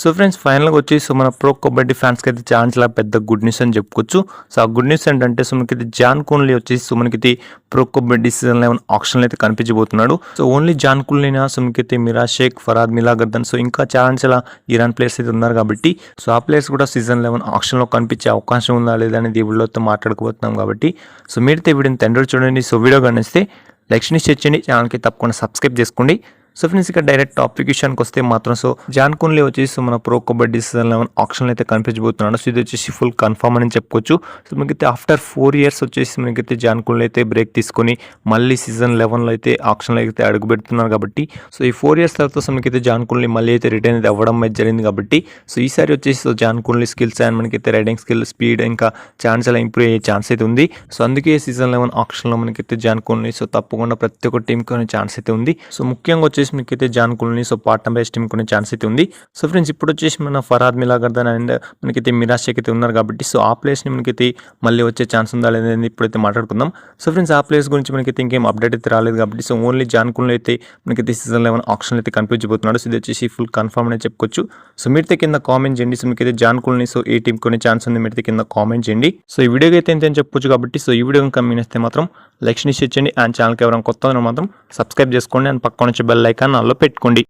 So friends ఫైనల్‌గా వచ్చేసి మన ప్రో కబడ్డీ ఫ్యాన్స్‌కి అయితే చాలా పెద్ద గుడ్ న్యూస్ అని చెప్పుకోవచ్చు. సో ఆ గుడ్ న్యూస్ ఏంటంటే మనకైతే జాన్ కూన్లీ వచ్చేసి మనకైతే ప్రో కబడ్డీ సీజన్ 11 ఆక్షన్‌లో అయితే కనిపించబోతున్నాడు. సో ఓన్లీ జాన్ కూన్లీనా మనకైతే మిరాజ్ షేక్, ఫరాద్ మిలాగర్దన్ సో ఇంకా చాలా ఇరాన్ ప్లేయర్స్ అయితే ఉన్నారు కాబట్టి సో ఆ ప్లేయర్స్ కూడా సీజన్ 11 ఆక్షన్‌లో కనిపించే అవకాశం ఉందా లేదా అనేది ఈ వీడియోతో మాట్లాడుకోబోతున్నాం కాబట్టి సో మీరైతే వీడియోని తండ్రి చూడండి. సో వీడియో గమనిస్తే లైక్ చేయండి, ఛానల్‌కి తప్పకుండా సబ్స్క్రైబ్ చేసుకోండి. సో ఫ్రెండ్స్ ఇక్కడ డైరెక్ట్ టాపిక్ విషయానికి వస్తే మాత్రం సో జాన్ కూన్లీ వచ్చేసి మన ప్రో కబడ్డీ సీజన్ 11 ఆప్షన్ అయితే కనిపించబోతున్నాడు. సో ఇది వచ్చేసి ఫుల్ కన్ఫర్మ్ అని చెప్పుకోవచ్చు. సో మనకైతే ఆఫ్టర్ 4 years వచ్చేసి మనకైతే జాన్ కూన్లీ అయితే బ్రేక్ తీసుకొని మళ్ళీ సీజన్ 11లో అయితే ఆప్షన్లో అయితే అడుగు పెడుతున్నారు కాబట్టి సో ఈ 4 years తర్వాత మనకైతే జాన్ కూన్లీ మళ్ళీ అయితే రిటర్న్ అయితే అవ్వడం అయితే జరిగింది కాబట్టి సో ఈసారి వచ్చేసి సో జాన్ కూన్లీ స్కిల్స్ అండ్ మనకైతే రైడింగ్ స్కిల్, స్పీడ్ ఇంకా చాలా ఇంప్రూవ్ అయ్యే ఛాన్స్ అయితే ఉంది. సో అందుకే సీజన్ 11 ఆప్షన్లో మనకైతే జాన్ కూన్లీ సో తప్పకుండా ప్రతి ఒక్క టీంకి కొనే ఛాన్స్ అయితే ఉంది. సో ముఖ్యంగా వచ్చేసి మీకైతే జాన్ కూన్లీ సో పార్ట్నర్ బేస్ టీం కొనే ఛాన్స్ అయితే ఉంది. సో ఫ్రెండ్స్ ఇప్పుడు వచ్చేసి మన ఫరాద్ మిలాగర్దన్ అండ్ మనకైతే మిరాజ్ షేక్ అయితే ఉన్నారు కాబట్టి సో ఆ ప్లేస్ని మనకైతే మళ్ళీ వచ్చే ఛాన్స్ ఉందా లేదని ఇప్పుడైతే మాట్లాడుకుందాం. సో ఫ్రెండ్స్ ఆ ప్లేస్ గురించి మనకైతే ఇంకేం అప్డేట్ అయితే రాలేదు కాబట్టి సో ఓన్లీ జాన్ కూన్లీ అయితే మనకైతే సీజన్ 11 ఆప్షన్ అయితే కనిపించబోతున్నాడు. సో ఇది వచ్చేసి ఫుల్ కన్ఫర్మ్ అని చెప్పుకోవచ్చు. సో మీరైతే కింద కామెంట్ చేయండి. సో మీకైతే జాన్ కూన్లీ సో ఏ టీం కొనే ఛాన్స్ ఉంది మీరైతే కింద కామెంట్ చేయండి. సో ఈ వీడియోకి అయితే ఎంత అని చెప్పుకోవచ్చు కాబట్టి సో ఈ వీడియో కనుక మీకు నచ్చితే మాత్రం లైక్ చేయండి అండ్ ఛానల్కి ఎవరైనా కొత్త మాత్రం సబ్స్క్రైబ్ చేసుకోండి అండ్ పక్కన వచ్చే బెల్ ఐకాన్ ఆల్లో పెట్టుకోండి.